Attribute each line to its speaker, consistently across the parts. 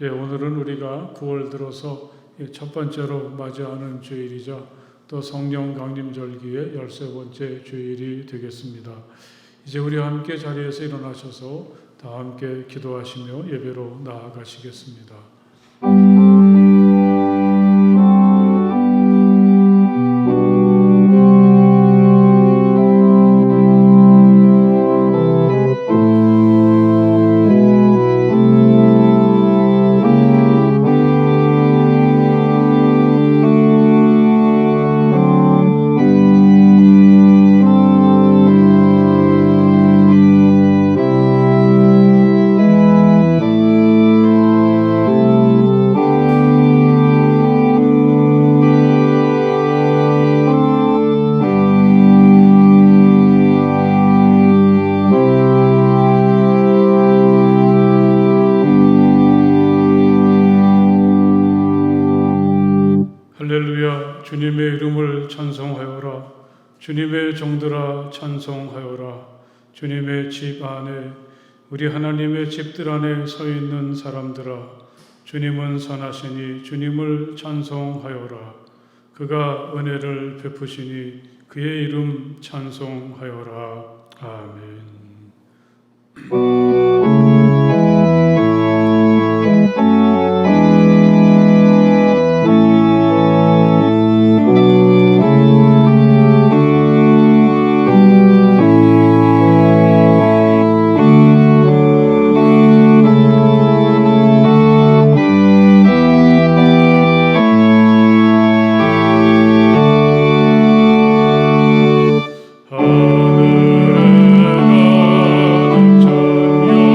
Speaker 1: 오늘은 우리가 9월 들어서 첫 번째로 맞이하는 주일이자 또 성령 강림절기의 13번째 주일이 되겠습니다. 이제 우리 함께 자리에서 일어나셔서 다 함께 기도하시며 예배로 나아가시겠습니다. 할렐루야. 주님의 이름을 찬송하여라. 주님의 종들아 찬송하여라. 주님의 집 안에, 우리 하나님의 집들 안에 서 있는 사람들아, 주님은 선하시니 주님을 찬송하여라. 그가 은혜를 베푸시니 그의 이름 찬송하여라. 아멘.
Speaker 2: 하늘에 가득 찬양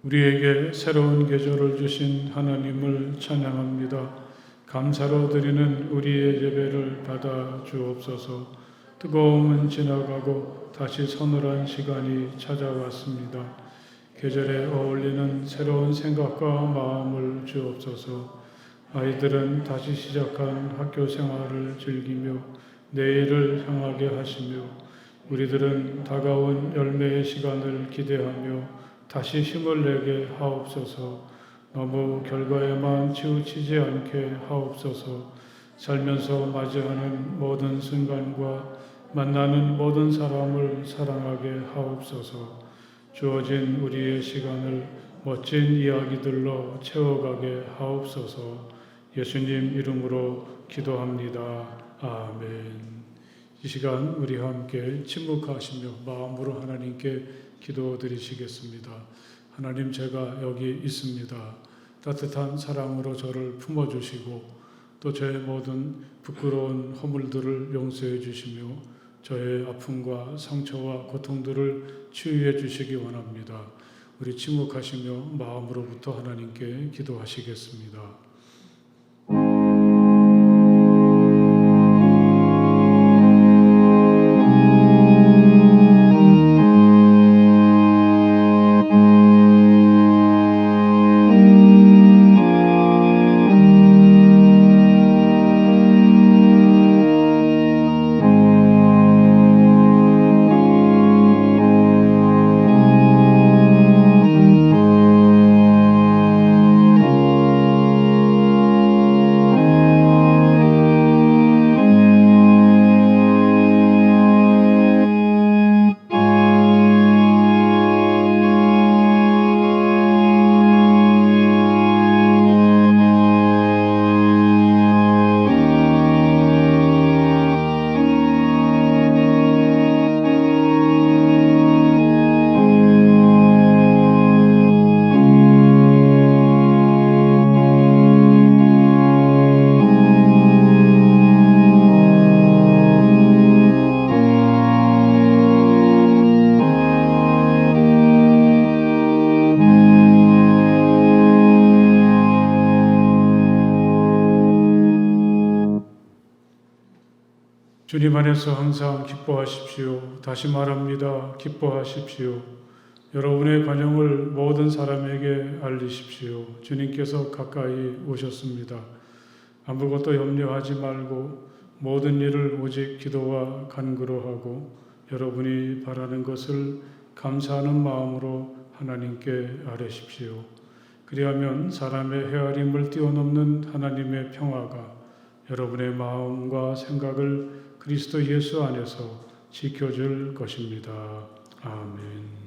Speaker 1: 우리에게 새로운 계절을 주신 하나님을 찬양합니다. 감사로 드리는 우리의 예배를 받아 주옵소서. 뜨거움은 지나가고 다시 서늘한 시간이 찾아왔습니다. 계절에 어울리는 새로운 생각과 마음을 주옵소서. 아이들은 다시 시작한 학교 생활을 즐기며 내일을 향하게 하시며, 우리들은 다가온 열매의 시간을 기대하며 다시 힘을 내게 하옵소서. 너무 결과에만 치우치지 않게 하옵소서. 살면서 맞이하는 모든 순간과 만나는 모든 사람을 사랑하게 하옵소서. 주어진 우리의 시간을 멋진 이야기들로 채워가게 하옵소서. 예수님 이름으로 기도합니다. 아멘. 이 시간 우리 함께 침묵하시며 마음으로 하나님께 기도드리시겠습니다. 하나님, 제가 여기 있습니다. 따뜻한 사랑으로 저를 품어주시고 또 저의 모든 부끄러운 허물들을 용서해 주시며 저의 아픔과 상처와 고통들을 치유해 주시기 원합니다. 우리 침묵하시며 마음으로부터 하나님께 기도하시겠습니다. 주님 안에서 항상 기뻐하십시오. 다시 말합니다. 기뻐하십시오. 여러분의 관용을 모든 사람에게 알리십시오. 주님께서 가까이 오셨습니다. 아무것도 염려하지 말고 모든 일을 오직 기도와 간구로 하고 여러분이 바라는 것을 감사하는 마음으로 하나님께 아뢰십시오. 그리하면 사람의 헤아림을 뛰어넘는 하나님의 평화가 여러분의 마음과 생각을 그리스도 예수 안에서 지켜줄 것입니다. 아멘.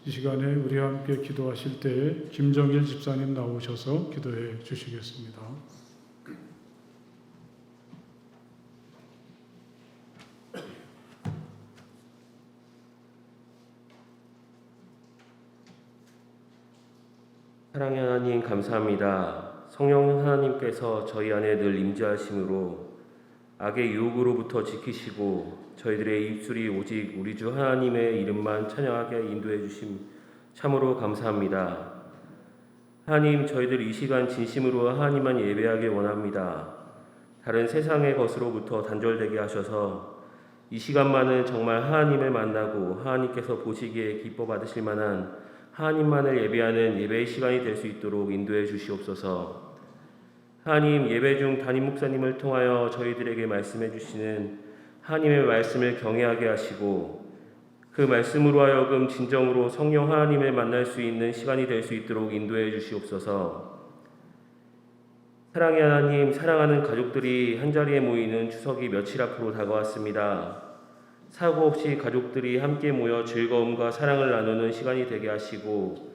Speaker 1: 이 시간에 우리와 함께 기도하실 때 김정일 집사님 나오셔서 기도해 주시겠습니다.
Speaker 2: 사랑의 하나님 감사합니다. 성령 하나님께서 저희 안에 늘 임재하심으로 악의 유혹으로부터 지키시고 저희들의 입술이 오직 우리 주 하나님의 이름만 찬양하게 인도해 주심 참으로 감사합니다. 하나님, 저희들 이 시간 진심으로 하나님만 예배하길 원합니다. 다른 세상의 것으로부터 단절되게 하셔서 이 시간만은 정말 하나님을 만나고 하나님께서 보시기에 기뻐 받으실 만한 하나님만을 예배하는 예배의 시간이 될 수 있도록 인도해 주시옵소서. 하나님, 예배 중 담임 목사님을 통하여 저희들에게 말씀해 주시는 하나님의 말씀을 경외하게 하시고 그 말씀으로 하여금 진정으로 성령 하나님을 만날 수 있는 시간이 될 수 있도록 인도해 주시옵소서. 사랑의 하나님, 사랑하는 가족들이 한자리에 모이는 추석이 며칠 앞으로 다가왔습니다. 사고 없이 가족들이 함께 모여 즐거움과 사랑을 나누는 시간이 되게 하시고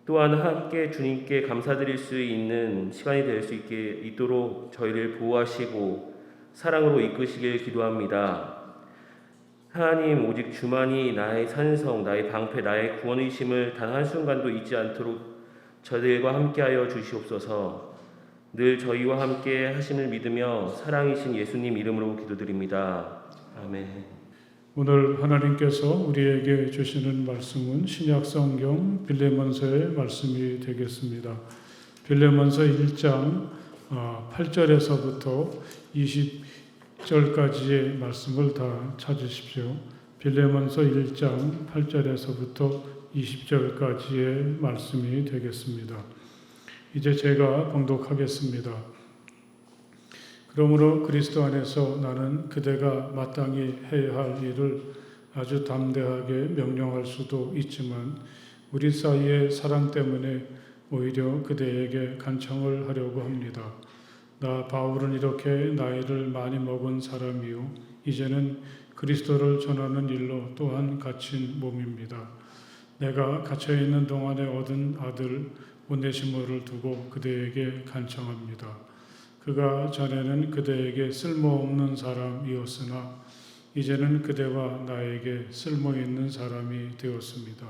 Speaker 2: 또한 함께 주님께 감사드릴 수 있는 시간이 될 수 있도록 저희를 보호하시고 사랑으로 이끄시길 기도합니다. 하나님, 오직 주만이 나의 산성, 나의 방패, 나의 구원이심을 단 한순간도 잊지 않도록 저희들과 함께하여 주시옵소서. 늘 저희와 함께 하심을 믿으며 사랑이신 예수님 이름으로 기도드립니다. 아멘.
Speaker 1: 오늘 하나님께서 우리에게 주시는 말씀은 신약성경 빌레몬서의 말씀이 되겠습니다. 빌레몬서 1장 8절에서부터 20절까지의 말씀을 다 찾으십시오. 빌레몬서 1장 8절에서부터 20절까지의 말씀이 되겠습니다. 이제 제가 봉독하겠습니다. 그러므로 그리스도 안에서 나는 그대가 마땅히 해야 할 일을 아주 담대하게 명령할 수도 있지만 우리 사이의 사랑 때문에 오히려 그대에게 간청을 하려고 합니다. 나 바울은 이렇게 나이를 많이 먹은 사람이요 이제는 그리스도를 전하는 일로 또한 갇힌 몸입니다. 내가 갇혀있는 동안에 얻은 아들 오네시모를 두고 그대에게 간청합니다. 그가 전에는 그대에게 쓸모없는 사람이었으나 이제는 그대와 나에게 쓸모있는 사람이 되었습니다.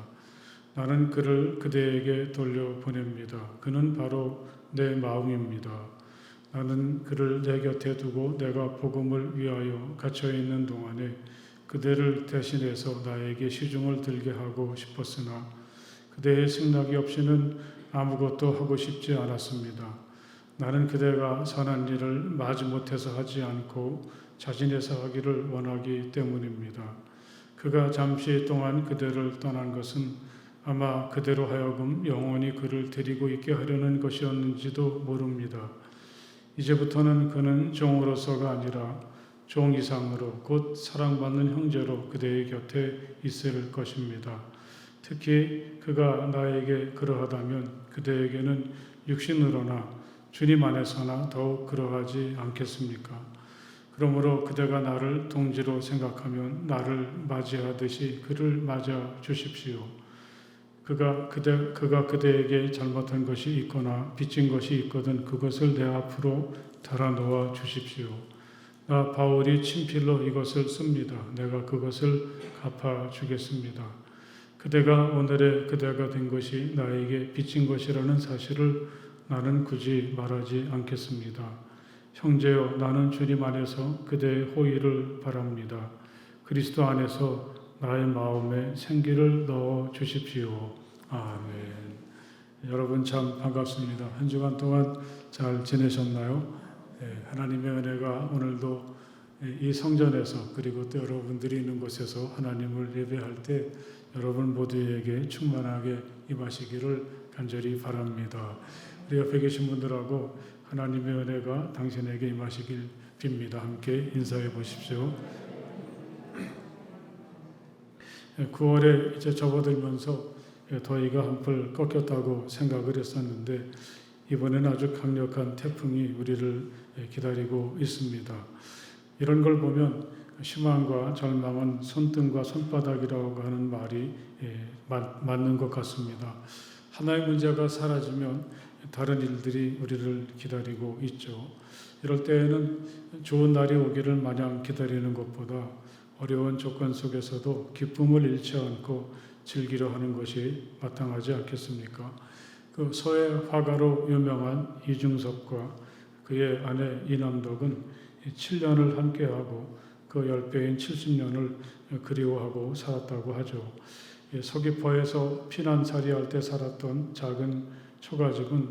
Speaker 1: 나는 그를 그대에게 돌려보냅니다. 그는 바로 내 마음입니다. 나는 그를 내 곁에 두고 내가 복음을 위하여 갇혀있는 동안에 그대를 대신해서 나에게 시중을 들게 하고 싶었으나 그대의 승낙이 없이는 아무것도 하고 싶지 않았습니다. 나는 그대가 선한 일을 마지못해서 하지 않고 자진해서 하기를 원하기 때문입니다. 그가 잠시 동안 그대를 떠난 것은 아마 그대로 하여금 영원히 그를 데리고 있게 하려는 것이었는지도 모릅니다. 이제부터는 그는 종으로서가 아니라 종 이상으로 곧 사랑받는 형제로 그대의 곁에 있을 것입니다. 특히 그가 나에게 그러하다면 그대에게는 육신으로나 주님 안에서나 더욱 그러하지 않겠습니까? 그러므로 그대가 나를 동지로 생각하면 나를 맞이하듯이 그를 맞아 주십시오. 그가 그대에게 잘못한 것이 있거나 빚진 것이 있거든 그것을 내 앞으로 달아놓아 주십시오. 나 바울이 친필로 이것을 씁니다. 내가 그것을 갚아주겠습니다. 그대가 오늘의 그대가 된 것이 나에게 빚진 것이라는 사실을 나는 굳이 말하지 않겠습니다. 형제여, 나는 주님 안에서 그대의 호의를 바랍니다. 그리스도 안에서 나의 마음에 생기를 넣어 주십시오. 아멘. 여러분 참 반갑습니다. 한 주간 동안 잘 지내셨나요? 하나님의 은혜가 오늘도 이 성전에서 그리고 또 여러분들이 있는 곳에서 하나님을 예배할 때 여러분 모두에게 충만하게 임하시기를 간절히 바랍니다. 우리 옆에 계신 분들하고 하나님의 은혜가 당신에게 임하시길 빕니다. 함께 인사해 보십시오. 9월에 이제 접어들면서 더위가 한풀 꺾였다고 생각을 했었는데 이번에는 아주 강력한 태풍이 우리를 기다리고 있습니다. 이런 걸 보면 희망과 절망은 손등과 손바닥이라고 하는 말이 맞는 것 같습니다. 하나의 문제가 사라지면 다른 일들이 우리를 기다리고 있죠. 이럴 때에는 좋은 날이 오기를 마냥 기다리는 것보다 어려운 조건 속에서도 기쁨을 잃지 않고 즐기려 하는 것이 마땅하지 않겠습니까? 그 서해 화가로 유명한 이중섭과 그의 아내 이남덕은 7년을 함께하고 그 10배인 70년을 그리워하고 살았다고 하죠. 서귀포에서 피난살이할 때 살았던 작은 초가집은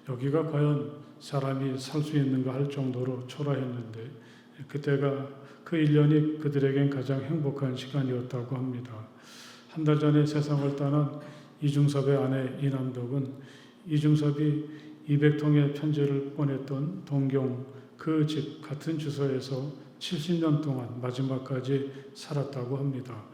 Speaker 1: 여기가 과연 사람이 살 수 있는가 할 정도로 초라했는데 그때가 그 1년이 그들에겐 가장 행복한 시간이었다고 합니다. 한 달 전에 세상을 떠난 이중섭의 아내 이남덕은 이중섭이 200통의 편지를 보냈던 동경 그 집 같은 주소에서 70년 동안 마지막까지 살았다고 합니다.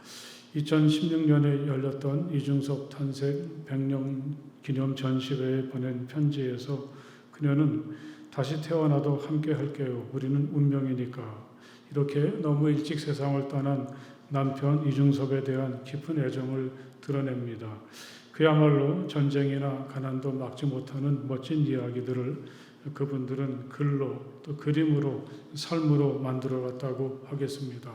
Speaker 1: 2016년에 열렸던 이중섭 탄생 100년 기념 전시회에 보낸 편지에서 그녀는 다시 태어나도 함께 할게요. 우리는 운명이니까. 이렇게 너무 일찍 세상을 떠난 남편 이중섭에 대한 깊은 애정을 드러냅니다. 그야말로 전쟁이나 가난도 막지 못하는 멋진 이야기들을 그분들은 글로 또 그림으로 삶으로 만들어갔다고 하겠습니다.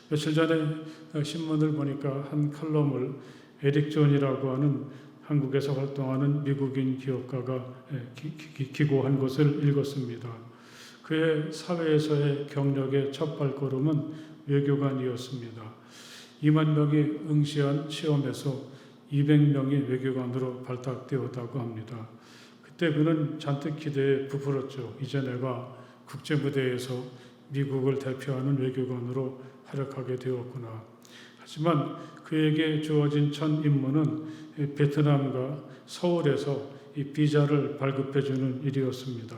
Speaker 1: 며칠 전에 신문을 보니까 한 칼럼을 에릭 존이라고 하는 한국에서 활동하는 미국인 기업가가 기고한 것을 읽었습니다. 그의 사회에서의 경력의 첫 발걸음은 외교관이었습니다. 2만 명이 응시한 시험에서 200명이 외교관으로 발탁되었다고 합니다. 그때 그는 잔뜩 기대에 부풀었죠. 이제 내가 국제무대에서 미국을 대표하는 외교관으로 활약하게 되었구나. 하지만 그에게 주어진 첫 임무는 베트남과 서울에서 이 비자를 발급해주는 일이었습니다.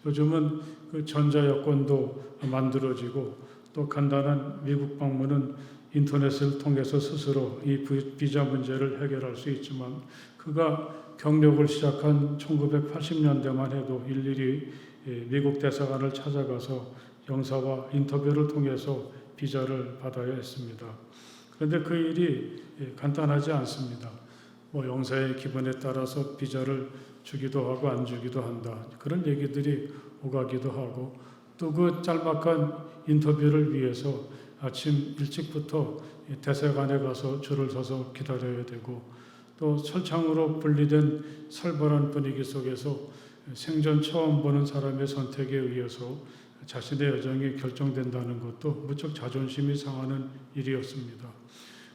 Speaker 1: 요즘은 그 전자여권도 만들어지고 또 간단한 미국 방문은 인터넷을 통해서 스스로 이 비자 문제를 해결할 수 있지만 그가 경력을 시작한 1980년대만 해도 일일이 미국 대사관을 찾아가서 영사와 인터뷰를 통해서 비자를 받아야 했습니다. 그런데 그 일이 간단하지 않습니다. 영사의 기분에 따라서 비자를 주기도 하고 안 주기도 한다. 그런 얘기들이 오가기도 하고 또 그 짤막한 인터뷰를 위해서 아침 일찍부터 대사관에 가서 줄을 서서 기다려야 되고 또 철창으로 분리된 살벌한 분위기 속에서 생전 처음 보는 사람의 선택에 의해서 자신의 여정이 결정된다는 것도 무척 자존심이 상하는 일이었습니다.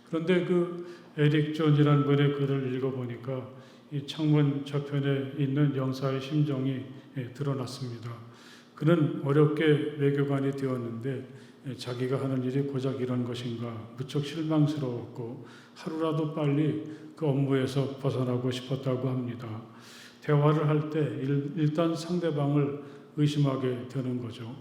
Speaker 1: 그런데 그 에릭 존이라는 분의 글을 읽어보니까 이 창문 저편에 있는 영사의 심정이 드러났습니다. 그는 어렵게 외교관이 되었는데 자기가 하는 일이 고작 이런 것인가 무척 실망스러웠고 하루라도 빨리 그 업무에서 벗어나고 싶었다고 합니다. 대화를 할 때 일단 상대방을 의심하게 되는 거죠.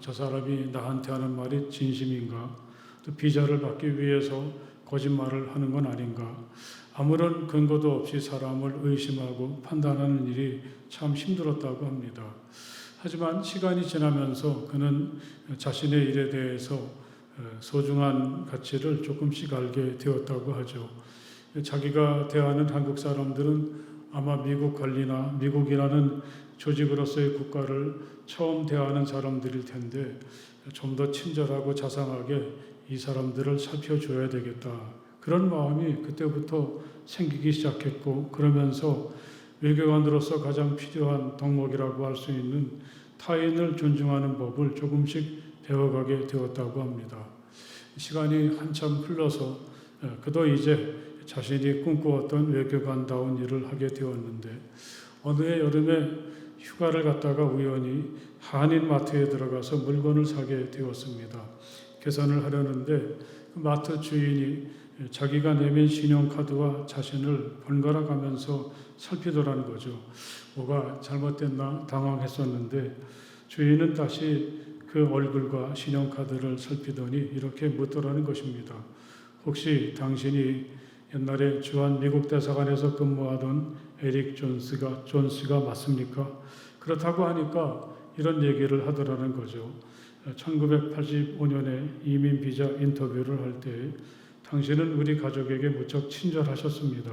Speaker 1: 저 사람이 나한테 하는 말이 진심인가? 또 비자를 받기 위해서 거짓말을 하는 건 아닌가? 아무런 근거도 없이 사람을 의심하고 판단하는 일이 참 힘들었다고 합니다. 하지만 시간이 지나면서 그는 자신의 일에 대해서 소중한 가치를 조금씩 알게 되었다고 하죠. 자기가 대하는 한국 사람들은 아마 미국 관리나 미국이라는 조직으로서의 국가를 처음 대하는 사람들일 텐데 좀 더 친절하고 자상하게 이 사람들을 살펴줘야 되겠다. 그런 마음이 그때부터 생기기 시작했고 그러면서 외교관으로서 가장 필요한 덕목이라고 할 수 있는 타인을 존중하는 법을 조금씩 배워가게 되었다고 합니다. 시간이 한참 흘러서 그도 이제 자신이 꿈꾸었던 외교관다운 일을 하게 되었는데 어느 해 여름에 휴가를 갔다가 우연히 한인마트에 들어가서 물건을 사게 되었습니다. 계산을 하려는데 그 마트 주인이 자기가 내민 신용카드와 자신을 번갈아 가면서 살피더라는 거죠. 뭐가 잘못됐나 당황했었는데 주인은 다시 그 얼굴과 신용카드를 살피더니 이렇게 묻더라는 것입니다. 혹시 당신이 옛날에 주한 미국 대사관에서 근무하던 에릭 존스가 맞습니까? 그렇다고 하니까 이런 얘기를 하더라는 거죠. 1985년에 이민 비자 인터뷰를 할 때 당신은 우리 가족에게 무척 친절하셨습니다.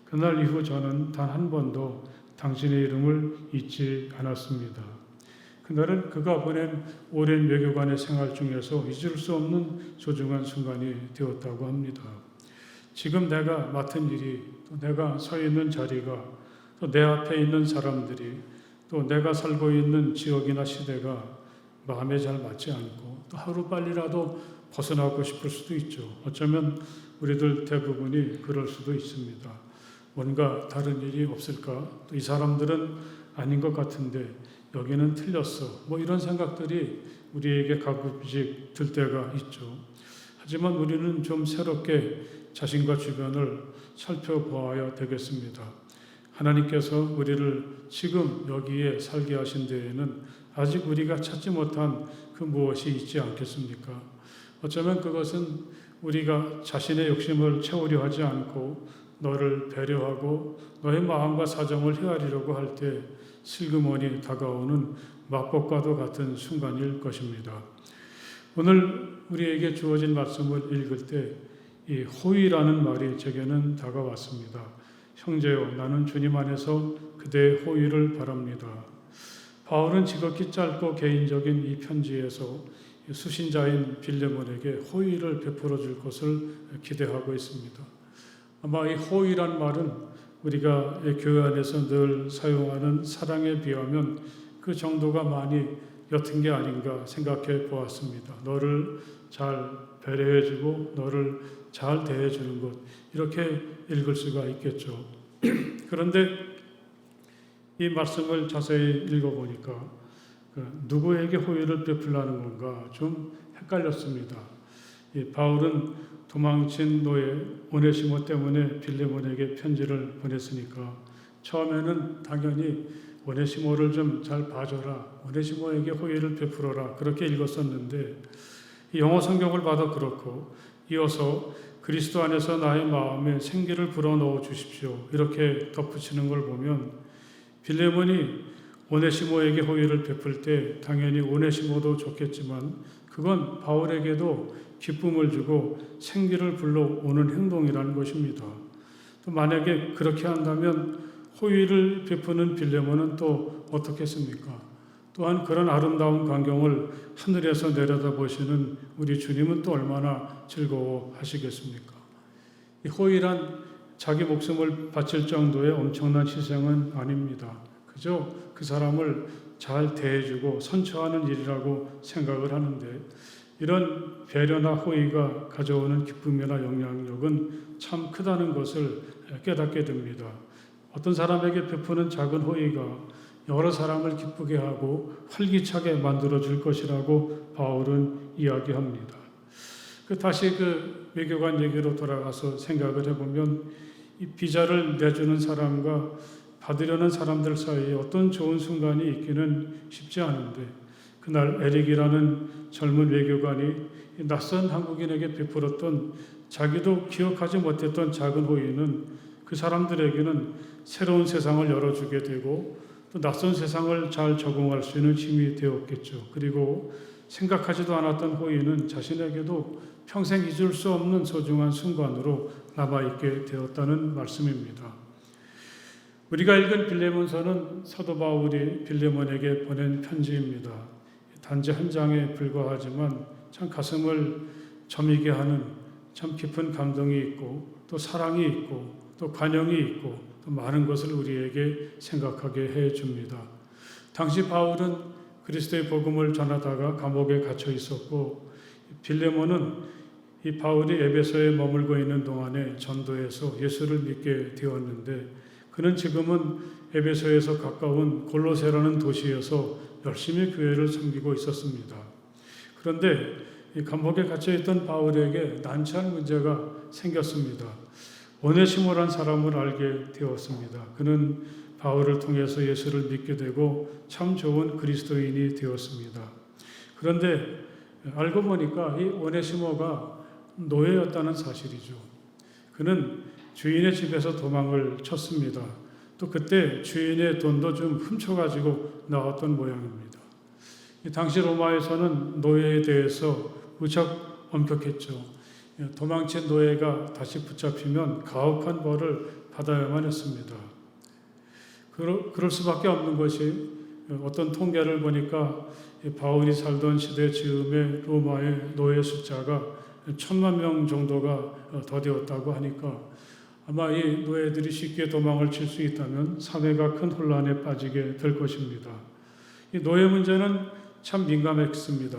Speaker 1: 그날 이후 저는 단 한 번도 당신의 이름을 잊지 않았습니다. 그날은 그가 보낸 오랜 외교관의 생활 중에서 잊을 수 없는 소중한 순간이 되었다고 합니다. 지금 내가 맡은 일이 또 내가 서 있는 자리가 또 내 앞에 있는 사람들이 또 내가 살고 있는 지역이나 시대가 마음에 잘 맞지 않고 또 하루 빨리라도 벗어나고 싶을 수도 있죠. 어쩌면 우리들 대부분이 그럴 수도 있습니다. 뭔가 다른 일이 없을까? 또 이 사람들은 아닌 것 같은데 여기는 틀렸어. 뭐 이런 생각들이 우리에게 가끔씩 들 때가 있죠. 하지만 우리는 좀 새롭게 자신과 주변을 살펴보아야 되겠습니다. 하나님께서 우리를 지금 여기에 살게 하신 데에는 아직 우리가 찾지 못한 그 무엇이 있지 않겠습니까? 어쩌면 그것은 우리가 자신의 욕심을 채우려 하지 않고 너를 배려하고 너의 마음과 사정을 헤아리려고 할 때 슬그머니 다가오는 마법과도 같은 순간일 것입니다. 오늘 우리에게 주어진 말씀을 읽을 때 이 호의라는 말이 제게는 다가왔습니다. 형제여, 나는 주님 안에서 그대의 호의를 바랍니다. 바울은 지극히 짧고 개인적인 이 편지에서 수신자인 빌레몬에게 호의를 베풀어 줄 것을 기대하고 있습니다. 아마 이 호의란 말은 우리가 교회 안에서 늘 사용하는 사랑에 비하면 그 정도가 많이 옅은 게 아닌가 생각해 보았습니다. 너를 잘 배려해주고 너를 잘 대해주는 것, 이렇게 읽을 수가 있겠죠. 그런데 이 말씀을 자세히 읽어보니까 누구에게 호의를 베풀라는 건가 좀 헷갈렸습니다. 바울은 도망친 노예 오네시모 때문에 빌레몬에게 편지를 보냈으니까 처음에는 당연히 오네시모를 좀 잘 봐줘라, 오네시모에게 호의를 베풀어라, 그렇게 읽었었는데 영어 성경을 봐도 그렇고 이어서 그리스도 안에서 나의 마음에 생기를 불어넣어 주십시오, 이렇게 덧붙이는 걸 보면 빌레몬이 오네시모에게 호의를 베풀 때 당연히 오네시모도 좋겠지만 그건 바울에게도 기쁨을 주고 생기를 불러오는 행동이라는 것입니다. 또 만약에 그렇게 한다면 호의를 베푸는 빌레몬은 또 어떻겠습니까? 또한 그런 아름다운 광경을 하늘에서 내려다보시는 우리 주님은 또 얼마나 즐거워하시겠습니까? 이 호의란 자기 목숨을 바칠 정도의 엄청난 희생은 아닙니다. 그저 그 사람을 잘 대해주고 선처하는 일이라고 생각을 하는데 이런 배려나 호의가 가져오는 기쁨이나 영향력은 참 크다는 것을 깨닫게 됩니다. 어떤 사람에게 베푸는 작은 호의가 여러 사람을 기쁘게 하고 활기차게 만들어줄 것이라고 바울은 이야기합니다. 다시 외교관 얘기로 돌아가서 생각을 해보면 이 비자를 내주는 사람과 받으려는 사람들 사이에 어떤 좋은 순간이 있기는 쉽지 않은데 그날 에릭이라는 젊은 외교관이 낯선 한국인에게 베풀었던 자기도 기억하지 못했던 작은 호의는 그 사람들에게는 새로운 세상을 열어주게 되고 또 낯선 세상을 잘 적응할 수 있는 힘이 되었겠죠. 그리고 생각하지도 않았던 호의는 자신에게도 평생 잊을 수 없는 소중한 순간으로 남아있게 되었다는 말씀입니다. 우리가 읽은 빌레몬서는 사도 바울이 빌레몬에게 보낸 편지입니다. 단지 한 장에 불과하지만 참 가슴을 저미게 하는 참 깊은 감동이 있고 또 사랑이 있고 또 관용이 있고 또 많은 것을 우리에게 생각하게 해줍니다. 당시 바울은 그리스도의 복음을 전하다가 감옥에 갇혀 있었고 빌레몬은 이 바울이 에베소에 머물고 있는 동안에 전도해서 예수를 믿게 되었는데 그는 지금은 에베소에서 가까운 골로새라는 도시에서 열심히 교회를 섬기고 있었습니다. 그런데 이 감옥에 갇혀있던 바울에게 난처한 문제가 생겼습니다. 오네시모란 사람을 알게 되었습니다. 그는 바울을 통해서 예수를 믿게 되고 참 좋은 그리스도인이 되었습니다. 그런데 알고 보니까 이 오네시모가 노예였다는 사실이죠. 그는 주인의 집에서 도망을 쳤습니다. 또 그때 주인의 돈도 좀 훔쳐가지고 나왔던 모양입니다. 당시 로마에서는 노예에 대해서 무척 엄격했죠. 도망친 노예가 다시 붙잡히면 가혹한 벌을 받아야만 했습니다. 그럴 수밖에 없는 것이 어떤 통계를 보니까 바울이 살던 시대 즈음에 로마의 노예 숫자가 1,000만 명 정도가 더 되었다고 하니까 아마 이 노예들이 쉽게 도망을 칠 수 있다면 사회가 큰 혼란에 빠지게 될 것입니다. 이 노예 문제는 참 민감했습니다.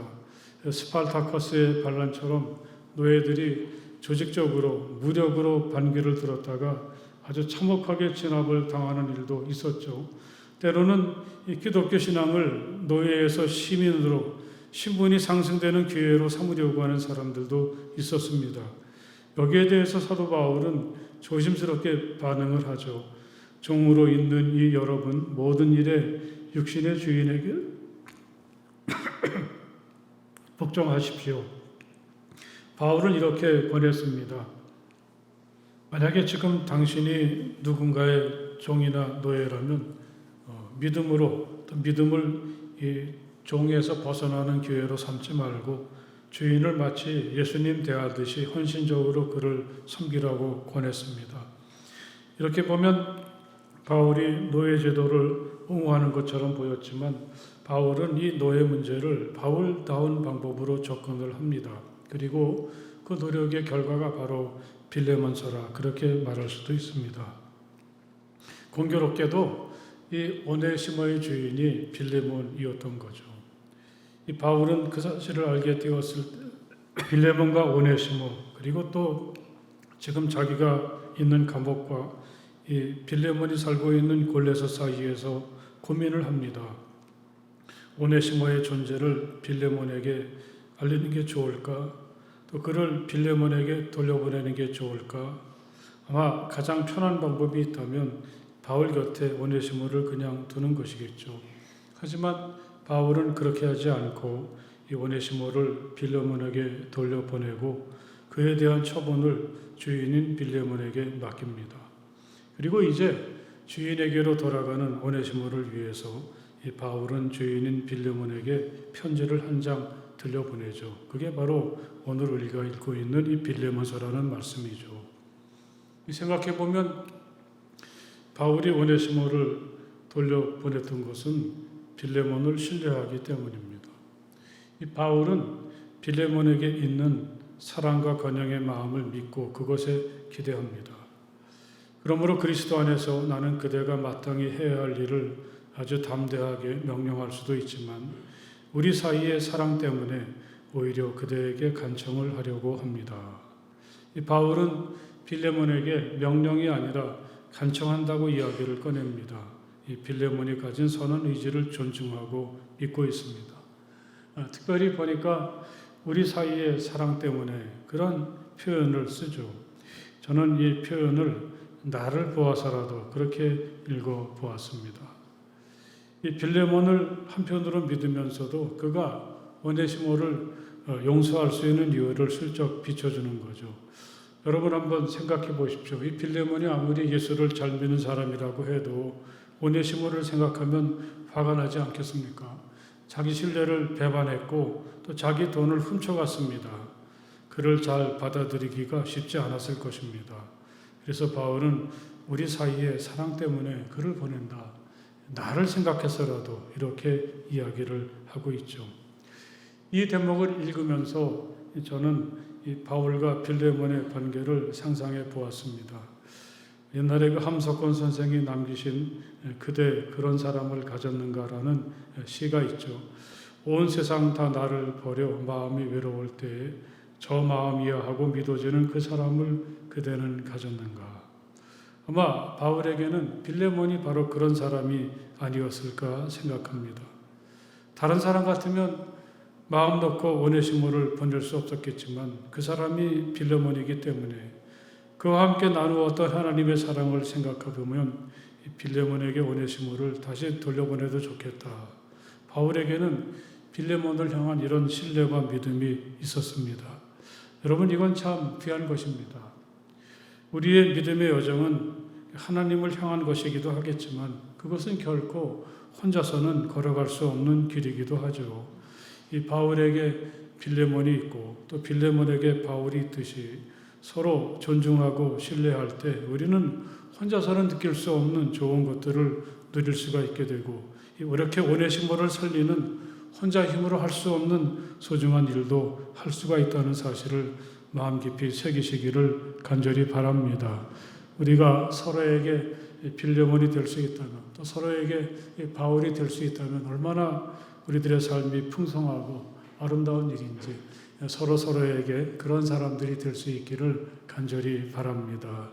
Speaker 1: 스파르타커스의 반란처럼 노예들이 조직적으로 무력으로 반기를 들었다가 아주 참혹하게 진압을 당하는 일도 있었죠. 때로는 이 기독교 신앙을 노예에서 시민으로 신분이 상승되는 기회로 삼으려고 하는 사람들도 있었습니다. 여기에 대해서 사도 바울은 조심스럽게 반응을 하죠. 종으로 있는 이 여러분 모든 일에 육신의 주인에게 복종하십시오. 바울은 이렇게 권했습니다. 만약에 지금 당신이 누군가의 종이나 노예라면 믿음으로 또 믿음을 이 종에서 벗어나는 기회로 삼지 말고 주인을 마치 예수님 대하듯이 헌신적으로 그를 섬기라고 권했습니다. 이렇게 보면 바울이 노예 제도를 옹호하는 것처럼 보였지만 바울은 이 노예 문제를 바울다운 방법으로 접근을 합니다. 그리고 그 노력의 결과가 바로 빌레몬서라 그렇게 말할 수도 있습니다. 공교롭게도 이 오네시모의 주인이 빌레몬이었던 거죠. 이 바울은 그 사실을 알게 되었을 때 빌레몬과 오네시모 그리고 또 지금 자기가 있는 감옥과 이 빌레몬이 살고 있는 골레서 사이에서 고민을 합니다. 오네시모의 존재를 빌레몬에게 알리는 게 좋을까? 또 그를 빌레몬에게 돌려보내는 게 좋을까? 아마 가장 편한 방법이 있다면 바울 곁에 오네시모를 그냥 두는 것이겠죠. 하지만 바울은 그렇게 하지 않고 이 오네시모를 빌레몬에게 돌려보내고 그에 대한 처분을 주인인 빌레몬에게 맡깁니다. 그리고 이제 주인에게로 돌아가는 오네시모를 위해서 이 바울은 주인인 빌레몬에게 편지를 한 장 들려보내죠. 그게 바로 오늘 우리가 읽고 있는 이 빌레몬서라는 말씀이죠. 생각해보면 바울이 오네시모를 돌려보냈던 것은 빌레몬을 신뢰하기 때문입니다. 이 바울은 빌레몬에게 있는 사랑과 건영의 마음을 믿고 그것에 기대합니다. 그러므로 그리스도 안에서 나는 그대가 마땅히 해야 할 일을 아주 담대하게 명령할 수도 있지만 우리 사이의 사랑 때문에 오히려 그대에게 간청을 하려고 합니다. 이 바울은 빌레몬에게 명령이 아니라 간청한다고 이야기를 꺼냅니다. 이 빌레몬이 가진 선한 의지를 존중하고 믿고 있습니다. 특별히 보니까 우리 사이의 사랑 때문에 그런 표현을 쓰죠. 저는 이 표현을 나를 보아서라도 그렇게 읽어 보았습니다. 이 빌레몬을 한편으로 믿으면서도 그가 오네시모를 용서할 수 있는 이유를 슬쩍 비춰주는 거죠. 여러분 한번 생각해 보십시오. 이 빌레몬이 아무리 예수를 잘 믿는 사람이라고 해도 오네시모를 생각하면 화가 나지 않겠습니까? 자기 신뢰를 배반했고 또 자기 돈을 훔쳐갔습니다. 그를 잘 받아들이기가 쉽지 않았을 것입니다. 그래서 바울은 우리 사이의 사랑 때문에 그를 보낸다. 나를 생각해서라도 이렇게 이야기를 하고 있죠. 이 대목을 읽으면서 저는 이 바울과 빌레몬의 관계를 상상해 보았습니다. 옛날에 그 함석권 선생이 남기신 그대 그런 사람을 가졌는가라는 시가 있죠. 온 세상 다 나를 버려 마음이 외로울 때에 저 마음이야 하고 믿어지는 그 사람을 그대는 가졌는가. 아마 바울에게는 빌레몬이 바로 그런 사람이 아니었을까 생각합니다. 다른 사람 같으면 마음 놓고 오네시모를 보낼 수 없었겠지만 그 사람이 빌레몬이기 때문에 그와 함께 나누었던 하나님의 사랑을 생각해보면 빌레몬에게 오네시모를 다시 돌려보내도 좋겠다. 바울에게는 빌레몬을 향한 이런 신뢰와 믿음이 있었습니다. 여러분 이건 참 귀한 것입니다. 우리의 믿음의 여정은 하나님을 향한 것이기도 하겠지만 그것은 결코 혼자서는 걸어갈 수 없는 길이기도 하죠. 이 바울에게 빌레몬이 있고 또 빌레몬에게 바울이 있듯이 서로 존중하고 신뢰할 때 우리는 혼자서는 느낄 수 없는 좋은 것들을 누릴 수가 있게 되고 이렇게 오네시모를 살리는 혼자 힘으로 할 수 없는 소중한 일도 할 수가 있다는 사실을 마음 깊이 새기시기를 간절히 바랍니다. 우리가 서로에게 빌레몬이 될 수 있다면, 또 서로에게 바울이 될 수 있다면 얼마나 우리들의 삶이 풍성하고 아름다운 일인지 서로에게 그런 사람들이 될 수 있기를 간절히 바랍니다.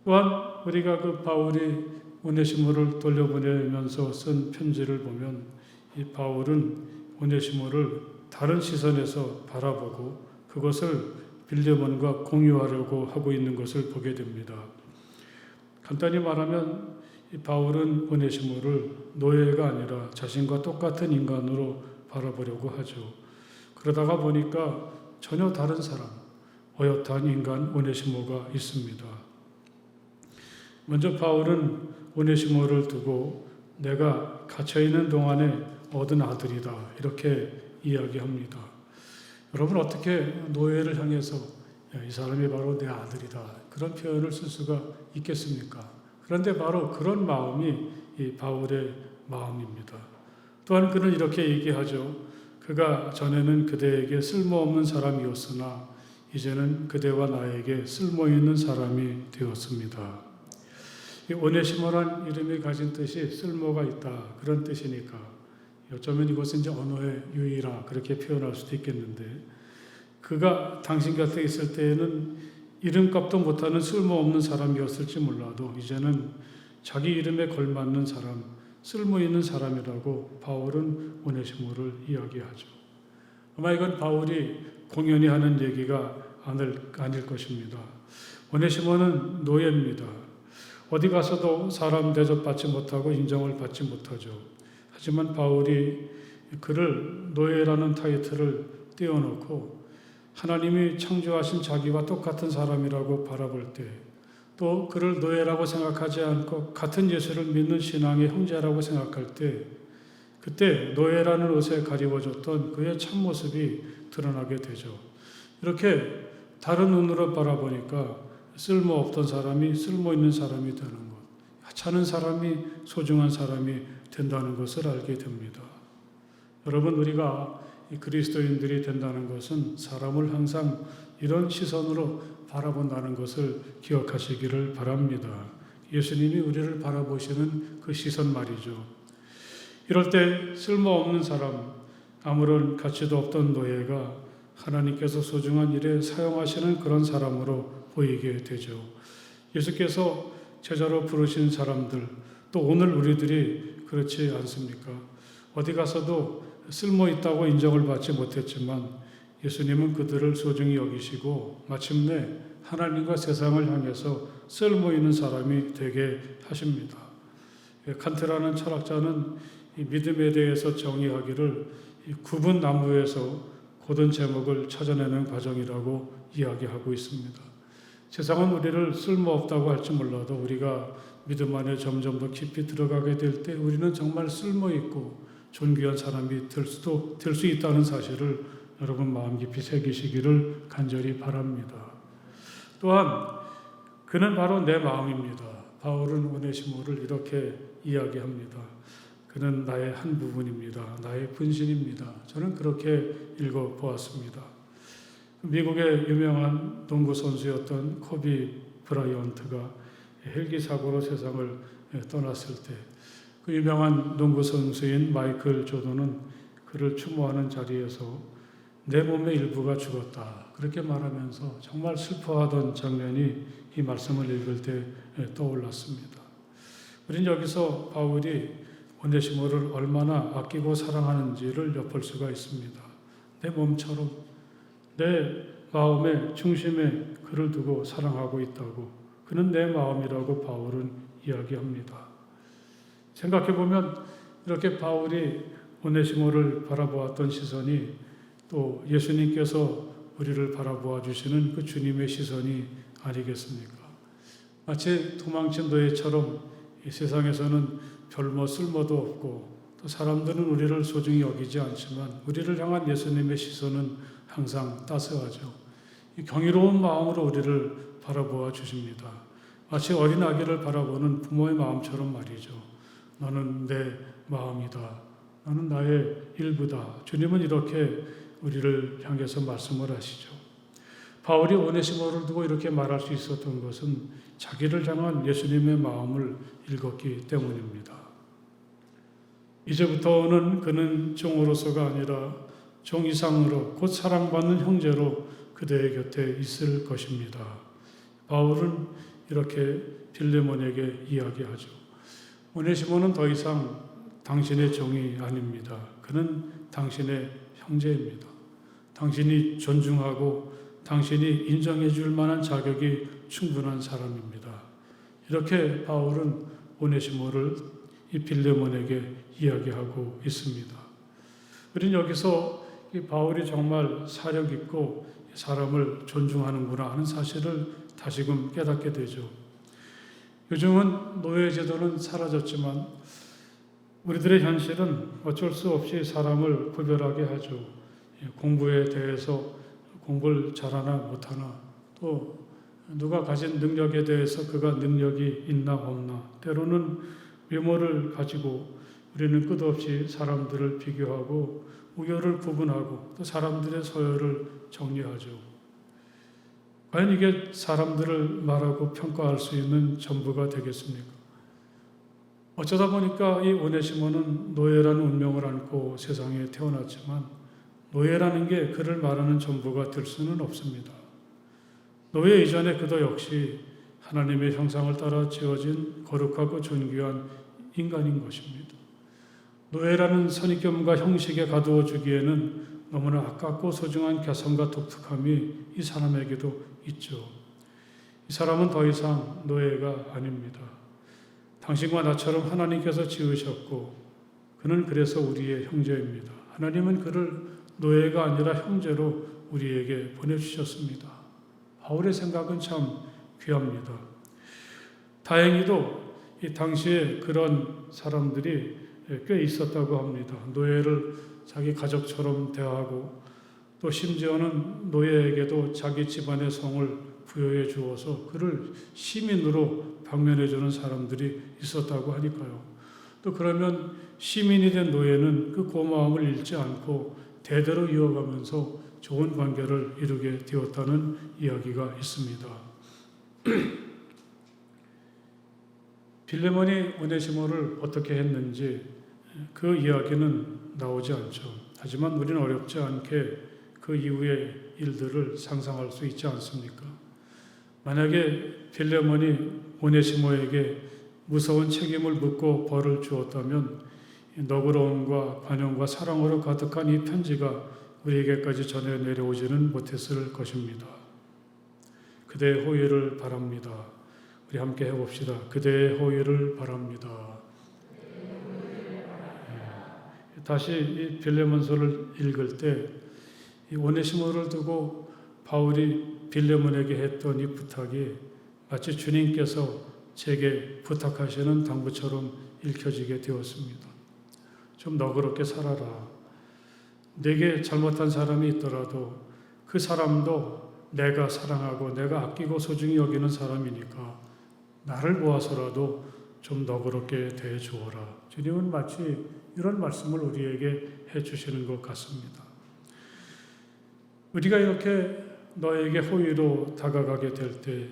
Speaker 1: 또한 우리가 그 바울이 오네시모를 돌려보내면서 쓴 편지를 보면 이 바울은 오네시모를 다른 시선에서 바라보고 그것을 빌레몬과 공유하려고 하고 있는 것을 보게 됩니다. 간단히 말하면 이 바울은 오네시모를 노예가 아니라 자신과 똑같은 인간으로 바라보려고 하죠. 그러다가 보니까 전혀 다른 사람, 어엿한 인간 오네시모가 있습니다. 먼저 바울은 오네시모를 두고 내가 갇혀있는 동안에 얻은 아들이다 이렇게 이야기합니다. 여러분 어떻게 노예를 향해서 이 사람이 바로 내 아들이다 그런 표현을 쓸 수가 있겠습니까? 그런데 바로 그런 마음이 이 바울의 마음입니다. 또한 그는 이렇게 얘기하죠. 그가 전에는 그대에게 쓸모없는 사람이었으나 이제는 그대와 나에게 쓸모있는 사람이 되었습니다. 이 오네시모란 이름이 가진 뜻이 쓸모가 있다 그런 뜻이니까 어쩌면 이것은 이제 언어의 유의라 그렇게 표현할 수도 있겠는데 그가 당신 곁에 있을 때에는 이름값도 못하는 쓸모없는 사람이었을지 몰라도 이제는 자기 이름에 걸맞는 사람, 쓸모있는 사람이라고 바울은 오네시모를 이야기하죠. 아마 이건 바울이 공연히 하는 얘기가 아닐 것입니다. 오네시모는 노예입니다. 어디 가서도 사람 대접받지 못하고 인정을 받지 못하죠. 하지만 바울이 그를 노예라는 타이틀을 띄워놓고 하나님이 창조하신 자기와 똑같은 사람이라고 바라볼 때 또 그를 노예라고 생각하지 않고 같은 예수를 믿는 신앙의 형제라고 생각할 때 그때 노예라는 옷에 가리워졌던 그의 참모습이 드러나게 되죠. 이렇게 다른 눈으로 바라보니까 쓸모없던 사람이 쓸모있는 사람이 되는 것, 하찮은 사람이 소중한 사람이 된다는 것을 알게 됩니다. 여러분 우리가 그리스도인들이 된다는 것은 사람을 항상 이런 시선으로 바라본다는 것을 기억하시기를 바랍니다. 예수님이 우리를 바라보시는 그 시선 말이죠. 이럴 때 쓸모없는 사람, 아무런 가치도 없던 노예가 하나님께서 소중한 일에 사용하시는 그런 사람으로 보이게 되죠. 예수께서 제자로 부르신 사람들, 또 오늘 우리들이 그렇지 않습니까? 어디 가서도 쓸모 있다고 인정을 받지 못했지만 예수님은 그들을 소중히 여기시고 마침내 하나님과 세상을 향해서 쓸모 있는 사람이 되게 하십니다. 칸트라는 철학자는 이 믿음에 대해서 정의하기를 굽은 나무에서 고든 제목을 찾아내는 과정이라고 이야기하고 있습니다. 세상은 우리를 쓸모없다고 할지 몰라도 우리가 믿음 안에 점점 더 깊이 들어가게 될 때 우리는 정말 쓸모있고 존귀한 사람이 될 수 있다는 사실을 여러분 마음 깊이 새기시기를 간절히 바랍니다. 또한 그는 바로 내 마음입니다. 바울은 오네시모를 이렇게 이야기합니다. 그는 나의 한 부분입니다. 나의 분신입니다. 저는 그렇게 읽어보았습니다. 미국의 유명한 농구 선수였던 코비 브라이언트가 헬기 사고로 세상을 떠났을 때 그 유명한 농구 선수인 마이클 조던은 그를 추모하는 자리에서 내 몸의 일부가 죽었다. 그렇게 말하면서 정말 슬퍼하던 장면이 이 말씀을 읽을 때 떠올랐습니다. 우리는 여기서 바울이 오네시모를 얼마나 아끼고 사랑하는지를 엿볼 수가 있습니다. 내 몸처럼 내 마음의 중심에 그를 두고 사랑하고 있다고 그는 내 마음이라고 바울은 이야기합니다. 생각해보면 이렇게 바울이 오네시모를 바라보았던 시선이 또 예수님께서 우리를 바라보아 주시는 그 주님의 시선이 아니겠습니까? 마치 도망친 노예처럼 이 세상에서는 별뭐 쓸모도 없고 또 사람들은 우리를 소중히 여기지 않지만 우리를 향한 예수님의 시선은 항상 따스하죠. 이 경이로운 마음으로 우리를 바라보아 주십니다. 마치 어린 아기를 바라보는 부모의 마음처럼 말이죠. 너는 내 마음이다. 너는 나의 일부다. 주님은 이렇게 우리를 향해서 말씀을 하시죠. 바울이 오네시모를 두고 이렇게 말할 수 있었던 것은 자기를 향한 예수님의 마음을 읽었기 때문입니다. 이제부터는 그는 종으로서가 아니라 종 이상으로 곧 사랑받는 형제로 그대의 곁에 있을 것입니다. 바울은 이렇게 빌레몬에게 이야기하죠. 오네시모는 더 이상 당신의 종이 아닙니다. 그는 당신의 형제입니다. 당신이 존중하고 당신이 인정해 줄 만한 자격이 충분한 사람입니다. 이렇게 바울은 오네시모를 이 빌레몬에게 이야기하고 있습니다. 우리는 여기서 이 바울이 정말 사력 있고 사람을 존중하는구나 하는 사실을 다시금 깨닫게 되죠. 요즘은 노예 제도는 사라졌지만 우리들의 현실은 어쩔 수 없이 사람을 구별하게 하죠. 공부에 대해서 공부를 잘하나 못하나, 또 누가 가진 능력에 대해서 그가 능력이 있나 없나, 때로는 외모를 가지고 우리는 끝없이 사람들을 비교하고 우열을 구분하고 또 사람들의 서열을 정리하죠. 과연 이게 사람들을 말하고 평가할 수 있는 전부가 되겠습니까? 어쩌다 보니까 이 오네시모는 노예라는 운명을 안고 세상에 태어났지만 노예라는 게 그를 말하는 전부가 될 수는 없습니다. 노예 이전에 그도 역시 하나님의 형상을 따라 지어진 거룩하고 존귀한 인간인 것입니다. 노예라는 선입견과 형식에 가두어 주기에는 너무나 아깝고 소중한 개성과 독특함이 이 사람에게도 있죠. 이 사람은 더 이상 노예가 아닙니다. 당신과 나처럼 하나님께서 지으셨고 그는 그래서 우리의 형제입니다. 하나님은 그를 노예가 아니라 형제로 우리에게 보내주셨습니다. 바울의 생각은 참 귀합니다. 다행히도 이 당시에 그런 사람들이 꽤 있었다고 합니다. 노예를 자기 가족처럼 대하고 또 심지어는 노예에게도 자기 집안의 성을 부여해 주어서 그를 시민으로 방면해 주는 사람들이 있었다고 하니까요. 또 그러면 시민이 된 노예는 그 고마움을 잃지 않고 대대로 이어가면서 좋은 관계를 이루게 되었다는 이야기가 있습니다. 빌레몬이 오네시모를 어떻게 했는지 그 이야기는 나오지 않죠. 하지만 우리는 어렵지 않게 그 이후의 일들을 상상할 수 있지 않습니까? 만약에 빌레몬이 오네시모에게 무서운 책임을 묻고 벌을 주었다면 너그러움과 관용과 사랑으로 가득한 이 편지가 우리에게까지 전해 내려오지는 못했을 것입니다. 그대의 호의를 바랍니다. 우리 함께 해봅시다. 그대의 호의를 바랍니다. 다시 이 빌레몬서를 읽을 때 이 오네시모를 두고 바울이 빌레몬에게 했던 이 부탁이 마치 주님께서 제게 부탁하시는 당부처럼 읽혀지게 되었습니다. 좀 너그럽게 살아라. 내게 잘못한 사람이 있더라도 그 사람도 내가 사랑하고 내가 아끼고 소중히 여기는 사람이니까 나를 보아서라도 좀 너그럽게 대해주어라. 주님은 마치 이런 말씀을 우리에게 해주시는 것 같습니다. 우리가 이렇게 너에게 호의로 다가가게 될 때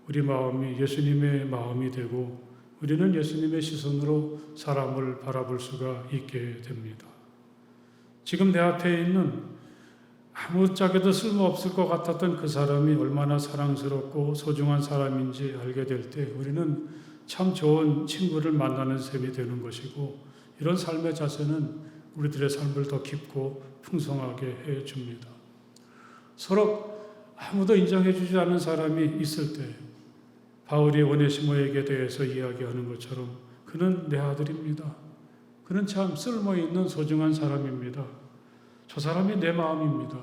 Speaker 1: 우리 마음이 예수님의 마음이 되고 우리는 예수님의 시선으로 사람을 바라볼 수가 있게 됩니다. 지금 내 앞에 있는 아무짝에도 쓸모없을 것 같았던 그 사람이 얼마나 사랑스럽고 소중한 사람인지 알게 될 때 우리는 참 좋은 친구를 만나는 셈이 되는 것이고 이런 삶의 자세는 우리들의 삶을 더 깊고 풍성하게 해줍니다. 서로 아무도 인정해주지 않은 사람이 있을 때 바울이 오네시모에게 대해서 이야기하는 것처럼 그는 내 아들입니다. 그는 참 쓸모있는 소중한 사람입니다. 저 사람이 내 마음입니다.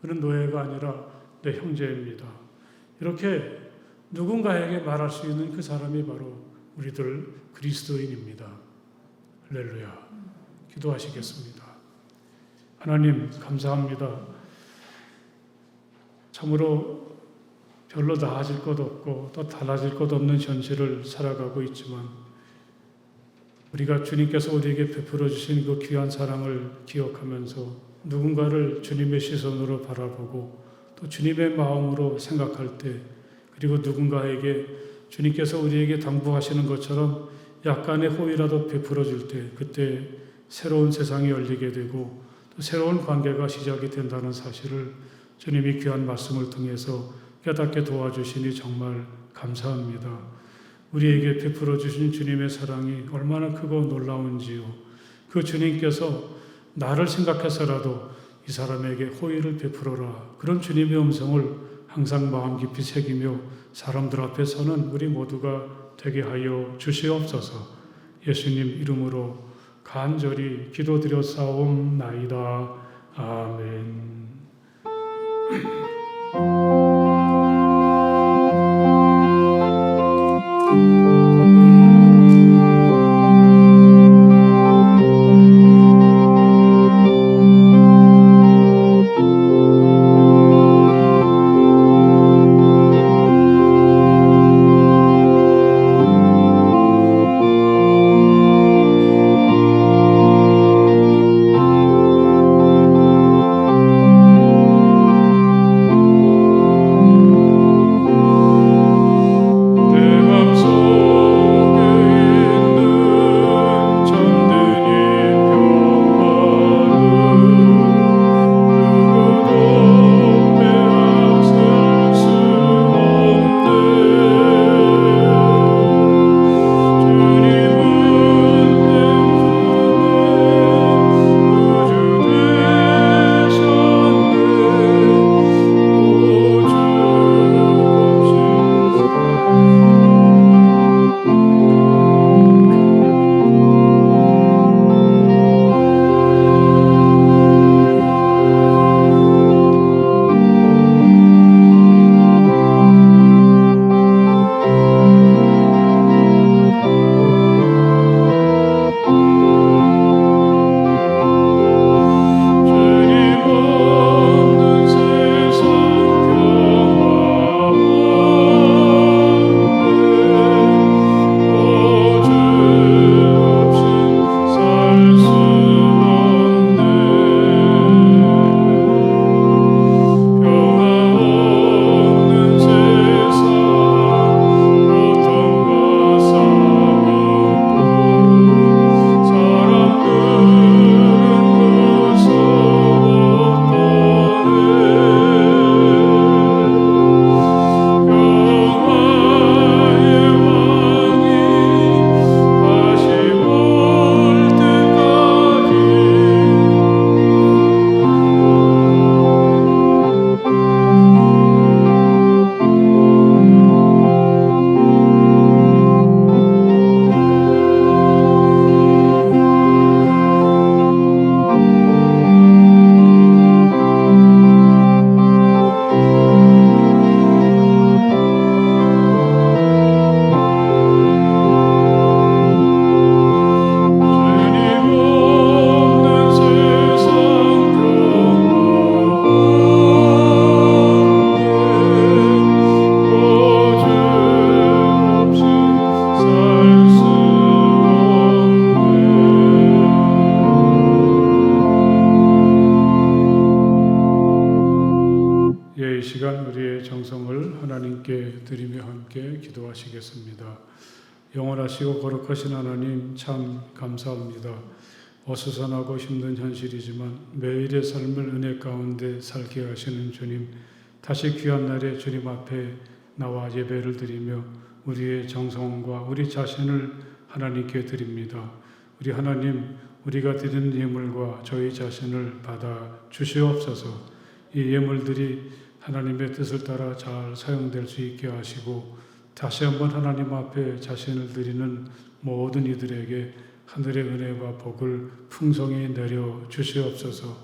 Speaker 1: 그는 노예가 아니라 내 형제입니다. 이렇게 누군가에게 말할 수 있는 그 사람이 바로 우리들 그리스도인입니다. 할렐루야. 기도하시겠습니다. 하나님 감사합니다. 참으로 별로 나아질 것 없고 또 달라질 것 없는 현실을 살아가고 있지만 우리가 주님께서 우리에게 베풀어 주신 그 귀한 사랑을 기억하면서 누군가를 주님의 시선으로 바라보고 또 주님의 마음으로 생각할 때, 그리고 누군가에게 주님께서 우리에게 당부하시는 것처럼 약간의 호의라도 베풀어 줄 때, 그때 새로운 세상이 열리게 되고 또 새로운 관계가 시작이 된다는 사실을 주님이 귀한 말씀을 통해서 깨닫게 도와주시니 정말 감사합니다. 우리에게 베풀어 주신 주님의 사랑이 얼마나 크고 놀라운지요. 그 주님께서 나를 생각해서라도 이 사람에게 호의를 베풀어라. 그런 주님의 음성을 항상 마음 깊이 새기며 사람들 앞에 서는 우리 모두가 되게 하여 주시옵소서. 예수님 이름으로 간절히 기도드렸사옵나이다. 아멘. 하나님께 드리며 함께 기도하시겠습니다. 영원하시고 거룩하신 하나님 참 감사합니다. 어수선하고 힘든 현실이지만 매일의 삶을 은혜 가운데 살게 하시는 주님, 다시 귀한 날에 주님 앞에 나와 예배를 드리며 우리의 정성과 우리 자신을 하나님께 드립니다. 우리 하나님, 우리가 드리는 예물과 저희 자신을 받아 주시옵소서. 이 예물들이 하나님의 뜻을 따라 잘 사용될 수 있게 하시고 다시 한번 하나님 앞에 자신을 드리는 모든 이들에게 하늘의 은혜와 복을 풍성히 내려 주시옵소서.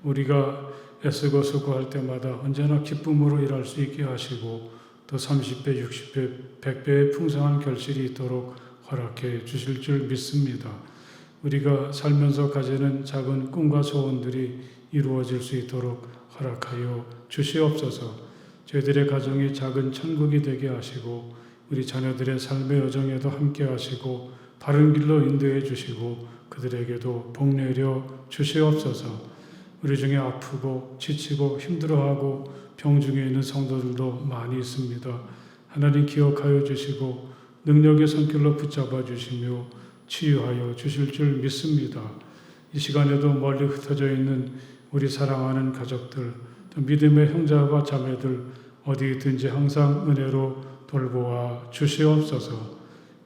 Speaker 1: 우리가 애쓰고 수고할 때마다 언제나 기쁨으로 일할 수 있게 하시고 또 30배, 60배, 100배의 풍성한 결실이 있도록 허락해 주실 줄 믿습니다. 우리가 살면서 가지는 작은 꿈과 소원들이 이루어질 수 있도록 허락하여 주시옵소서. 저희들의 가정이 작은 천국이 되게 하시고 우리 자녀들의 삶의 여정에도 함께 하시고 바른 길로 인도해 주시고 그들에게도 복 내려 주시옵소서. 우리 중에 아프고 지치고 힘들어하고 병중에 있는 성도들도 많이 있습니다. 하나님 기억하여 주시고 능력의 손길로 붙잡아 주시며 치유하여 주실 줄 믿습니다. 이 시간에도 멀리 흩어져 있는 우리 사랑하는 가족들, 또 믿음의 형제와 자매들 어디 있든지 항상 은혜로 돌보아 주시옵소서.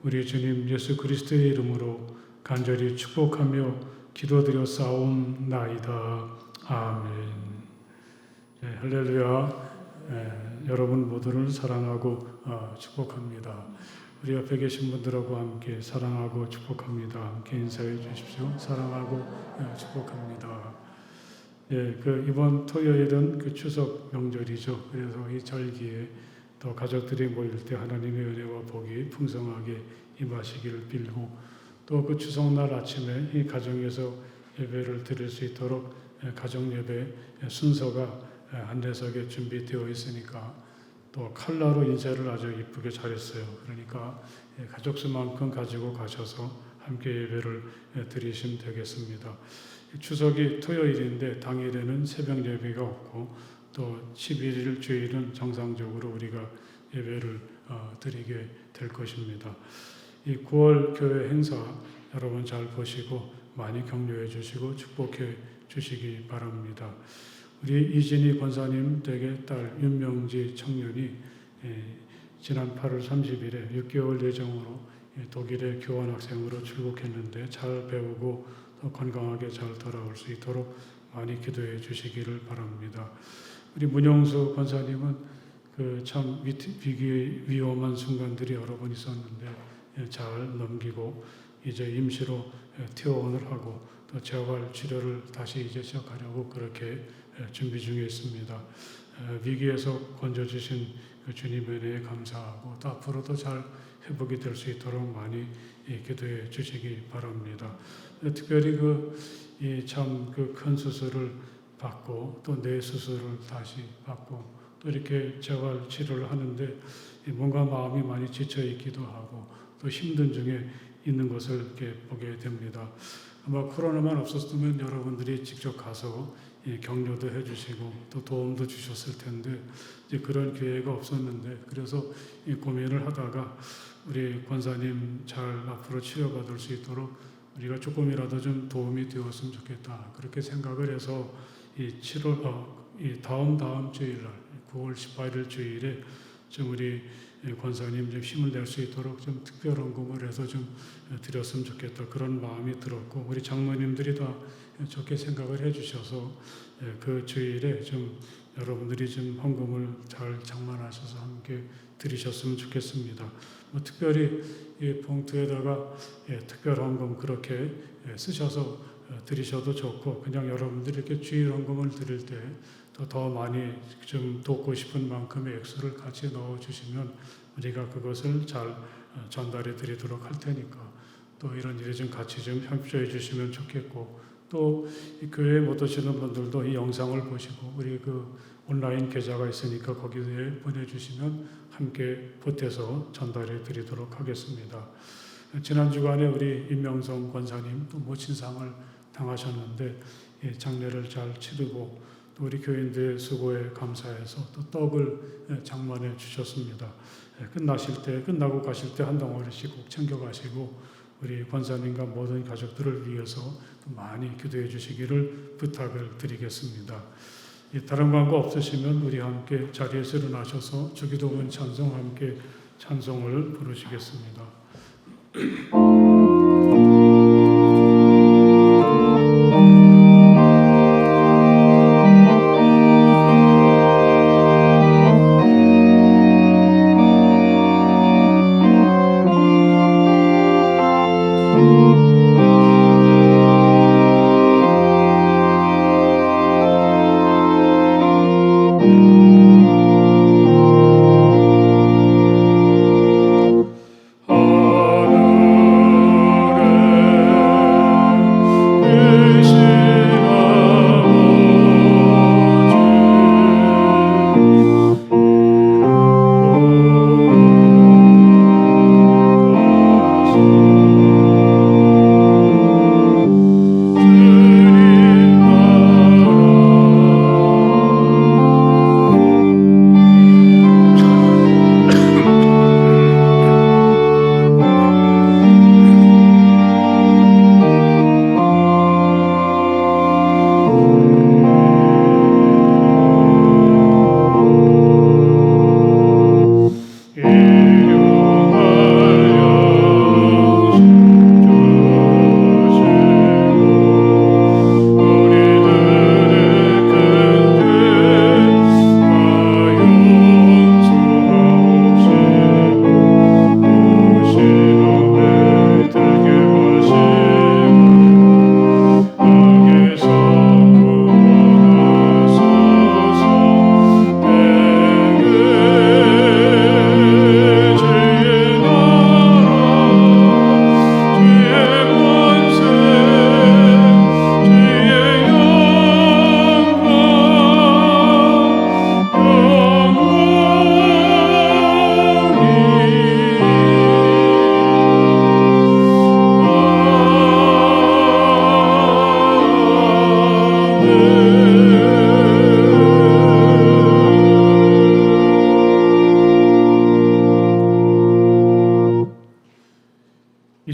Speaker 1: 우리 주님 예수 그리스도의 이름으로 간절히 축복하며 기도드려 싸움나이다. 아멘. 네, 할렐루야. 여러분 모두를 사랑하고 축복합니다. 우리 옆에 계신 분들하고 함께 사랑하고 축복합니다. 함께 인사해 주십시오. 사랑하고 축복합니다. 이번 토요일은 추석 명절이죠. 그래서 이 절기에 또 가족들이 모일 때 하나님의 은혜와 복이 풍성하게 임하시기를 빌고 또 그 추석날 아침에 이 가정에서 예배를 드릴 수 있도록 가정 예배 순서가 안내석에 준비되어 있으니까 또 칼라로 인쇄를 아주 이쁘게 잘했어요. 그러니까 가족 수만큼 가지고 가셔서 함께 예배를 드리시면 되겠습니다. 추석이 토요일인데 당일에는 새벽 예배가 없고 또 11일 주일은 정상적으로 우리가 예배를 드리게 될 것입니다. 이 9월 교회 행사 여러분 잘 보시고 많이 격려해 주시고 축복해 주시기 바랍니다. 우리 이진희 권사님 댁의 딸 윤명지 청년이 지난 8월 30일에 6개월 예정으로 독일에 교환학생으로 출국했는데 잘 배우고 또 건강하게 잘 돌아올 수 있도록 많이 기도해 주시기를 바랍니다. 우리 문영수 권사님은 참 위험한 순간들이 여러 번 있었는데 잘 넘기고 이제 임시로 퇴원을 하고 또 재활 치료를 다시 이제 시작하려고 그렇게 준비 중에 있습니다. 위기에서 건져주신 그 주님의 은혜에 감사하고 또 앞으로도 잘 회복이 될 수 있도록 많이 기도해 주시기 바랍니다. 특별히 참 큰 수술을 받고 또 뇌 수술을 다시 받고 또 이렇게 재활 치료를 하는데 뭔가 마음이 많이 지쳐 있기도 하고 또 힘든 중에 있는 것을 이렇게 보게 됩니다. 아마 코로나만 없었으면 여러분들이 직접 가서 격려도 해주시고 또 도움도 주셨을 텐데 이제 그런 기회가 없었는데 그래서 고민을 하다가 우리 권사님 잘 앞으로 치료받을 수 있도록 우리가 조금이라도 좀 도움이 되었으면 좋겠다 그렇게 생각을 해서 이 다음 주일날 9월 18일 주일에 좀 우리 권사님 좀 힘을 낼 수 있도록 좀 특별 헌금을 해서 좀 드렸으면 좋겠다 그런 마음이 들었고 우리 장로님들이 다 좋게 생각을 해주셔서 그 주일에 좀 여러분들이 좀 헌금을 잘 장만하셔서 함께 드리셨으면 좋겠습니다. 특별히 이 봉투에다가 특별 헌금 그렇게 쓰셔서 드리셔도 좋고 그냥 여러분들이 이렇게 주일 헌금을 드릴 때 더 많이 좀 돕고 싶은 만큼의 액수를 같이 넣어주시면 우리가 그것을 잘 전달해 드리도록 할 테니까 또 이런 일에 좀 같이 좀 협조해 주시면 좋겠고 또 이 교회에 못 오시는 분들도 이 영상을 보시고 우리 온라인 계좌가 있으니까 거기에 보내주시면 함께 보태서 전달해 드리도록 하겠습니다. 지난 주간에 우리 임명성 권사님 또 모친상을 당하셨는데 장례를 잘 치르고 또 우리 교인들의 수고에 감사해서 또 떡을 장만해 주셨습니다. 끝나고 가실 때 한 덩어리씩 꼭 챙겨가시고 우리 권사님과 모든 가족들을 위해서 많이 기도해 주시기를 부탁을 드리겠습니다. 다른 광고 없으시면 우리 함께 자리에서 일어나셔서 주기도문 찬송 함께 찬송을 부르시겠습니다. 하늘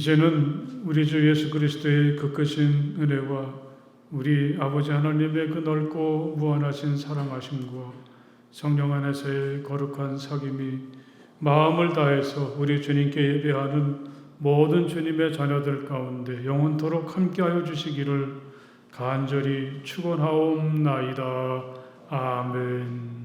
Speaker 1: 이제는 우리 주 예수 그리스도의 그 크신 은혜와 우리 아버지 하나님의 그 넓고 무한하신 사랑하심과 성령 안에서의 거룩한 사귐이 마음을 다해서 우리 주님께 예배하는 모든 주님의 자녀들 가운데 영원토록 함께하여 주시기를 간절히 축원하옵나이다. 아멘.